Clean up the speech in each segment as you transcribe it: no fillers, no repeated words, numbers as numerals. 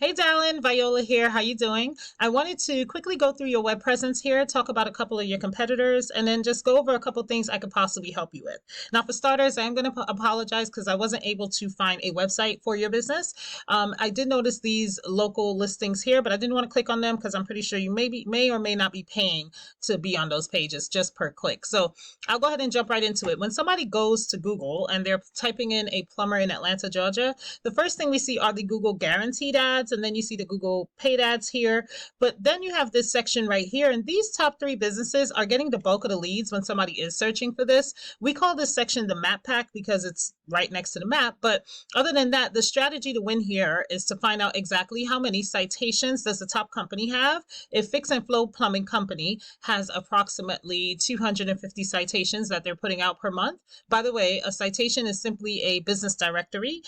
Hey Darlin, Viola here. How you doing? I wanted to quickly go through your web presence here, talk about a couple of your competitors, and then just go over a couple of things I could possibly help you with. Now, for starters, I am going to apologize because I wasn't able to find a website for your business. I did notice these local listings here, but I didn't want to click on them because I'm pretty sure you may or may not be paying to be on those pages just per click. So I'll go ahead and jump right into it. When somebody goes to Google and they're typing in a plumber in Atlanta, Georgia, the first thing we see are the Google guaranteed ads, and then you see the Google paid ads here. But then you have this section right here, and these top three businesses are getting the bulk of the leads when somebody is searching for this. We call this section the map pack because it's right next to the map. But other than that, the strategy to win here is to find out exactly how many citations does the top company have. If Fix and Flow Plumbing Company has approximately 250 citations that they're putting out per month. By the way, a citation is simply a business directory,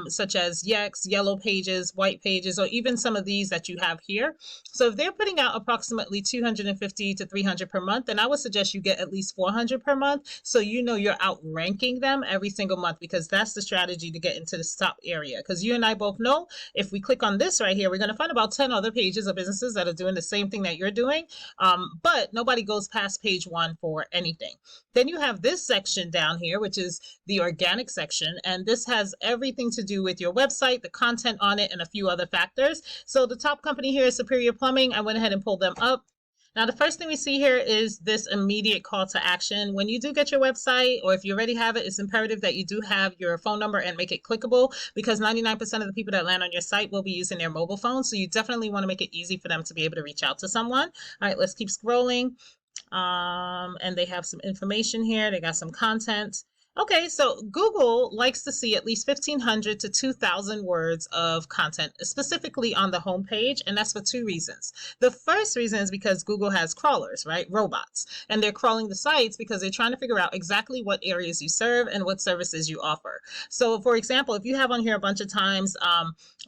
such as Yext, Yellow Pages, White Pages, or even some of these that you have here. So if they're putting out approximately 250 to 300 per month, then I would suggest you get at least 400 per month. So you know you're outranking them every single month, because that's the strategy to get into the top area. Because you and I both know if we click on this right here, we're going to find about 10 other pages of businesses that are doing the same thing that you're doing. But nobody goes past page one for anything. Then you have this section down here, which is the organic section. And this has everything to do with your website, the content on it, and a few other factors. So the top company here is Superior Plumbing. I went ahead and pulled them up. Now, the first thing we see here is this immediate call to action. When you do get your website, or if you already have it, it's imperative that you do have your phone number and make it clickable, because 99% of the people that land on your site will be using their mobile phone. So you definitely want to make it easy for them to be able to reach out to someone. All right, let's keep scrolling. And they have some information here. They got some content. Okay, so Google likes to see at least 1,500 to 2,000 words of content, specifically on the homepage, and that's for two reasons. The first reason is because Google has crawlers, right? Robots. And they're crawling the sites because they're trying to figure out exactly what areas you serve and what services you offer. So, for example, if you have on here a bunch of times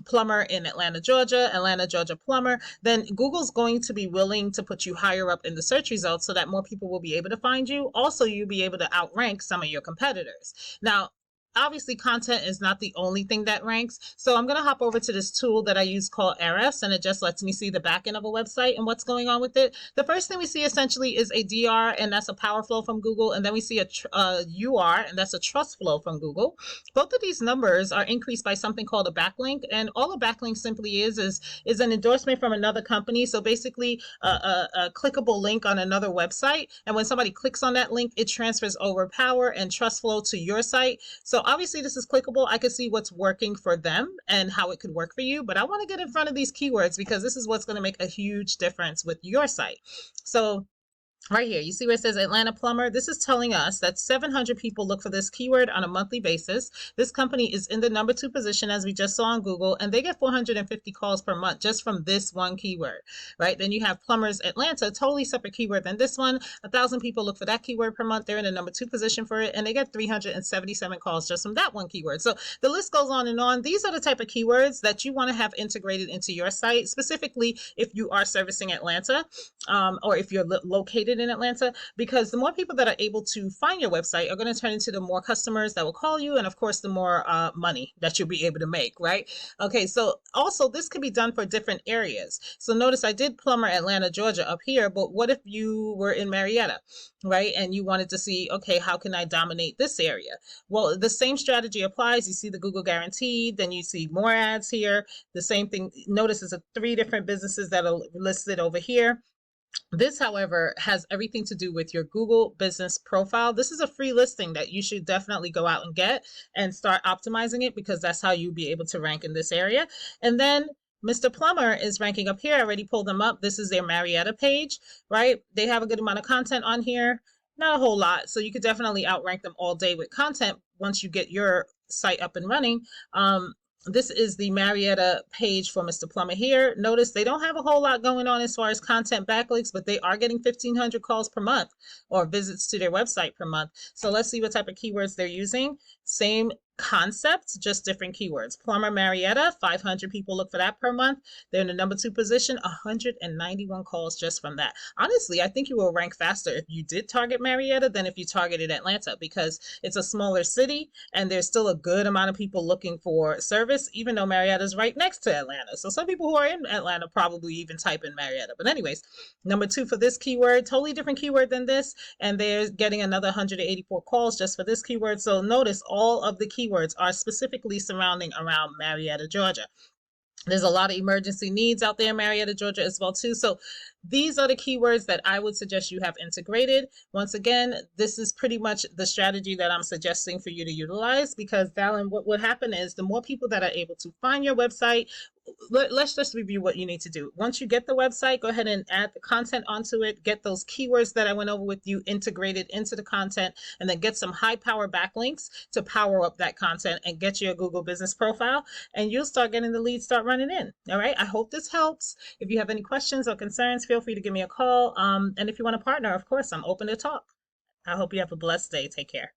plumber in Atlanta, Georgia plumber, then Google's going to be willing to put you higher up in the search results so that more people will be able to find you. Also, you'll be able to outrank some of your competitors. Now, obviously, content is not the only thing that ranks. So I'm going to hop over to this tool that I use called Ahrefs, and it just lets me see the back end of a website and what's going on with it. The first thing we see essentially is a DR, and that's a power flow from Google. And then we see a UR, and that's a trust flow from Google. Both of these numbers are increased by something called a backlink. And all a backlink simply is an endorsement from another company. So basically a clickable link on another website. And when somebody clicks on that link, it transfers over power and trust flow to your site. So obviously this is clickable. I can see what's working for them and how it could work for you, but I want to get in front of these keywords because this is what's going to make a huge difference with your site. So right here, you see where it says Atlanta plumber? This is telling us that 700 people look for this keyword on a monthly basis. This company is in the number 2 position, as we just saw on Google, and they get 450 calls per month just from this one keyword, right? Then you have plumbers Atlanta, totally separate keyword than this one. 1,000 people look for that keyword per month. They're in the number 2 position for it, and they get 377 calls just from that one keyword. So the list goes on and on. These are the type of keywords that you want to have integrated into your site, specifically if you are servicing Atlanta, or if you're located in Atlanta, because the more people that are able to find your website are going to turn into the more customers that will call you, and of course the more money that you'll be able to make, right? Okay, so also this could be done for different areas. So notice I did plumber Atlanta, Georgia up here, but what if you were in Marietta, right? And you wanted to see, okay, how can I dominate this area? Well, the same strategy applies. You see the Google guaranteed, then you see more ads here. The same thing. Notice it's 3 different businesses that are listed over here. This, however, has everything to do with your Google business profile. This is a free listing that you should definitely go out and get and start optimizing it, because that's how you'll be able to rank in this area. And then Mr. Plumber is ranking up here. I already pulled them up. This is their Marietta page, right? They have a good amount of content on here. Not a whole lot. So you could definitely outrank them all day with content once you get your site up and running. This is the Marietta page for Mr. Plumber here. Notice they don't have a whole lot going on as far as content backlinks, but they are getting 1,500 calls per month or visits to their website per month. So let's see what type of keywords they're using. Same concepts, just different keywords. Plumber Marietta, 500 people look for that per month. They're in the number 2 position, 191 calls just from that. Honestly, I think you will rank faster if you did target Marietta than if you targeted Atlanta, because it's a smaller city and there's still a good amount of people looking for service, even though Marietta is right next to Atlanta. So some people who are in Atlanta probably even type in Marietta. But anyways, number 2 for this keyword, totally different keyword than this, and they're getting another 184 calls just for this keyword. So notice all of the keywords are specifically surrounding around Marietta, Georgia. There's a lot of emergency needs out there in Marietta, Georgia as well too. So these are the keywords that I would suggest you have integrated. Once again, this is pretty much the strategy that I'm suggesting for you to utilize, because Valen, what would happen is the more people that are able to find your website, let's just review what you need to do. Once you get the website, go ahead and add the content onto it, get those keywords that I went over with you integrated into the content, and then get some high power backlinks to power up that content and get your Google business profile, and you'll start getting the leads start running in. All right. I hope this helps. If you have any questions or concerns, feel free to give me a call. And if you want to partner, of course, I'm open to talk. I hope you have a blessed day. Take care.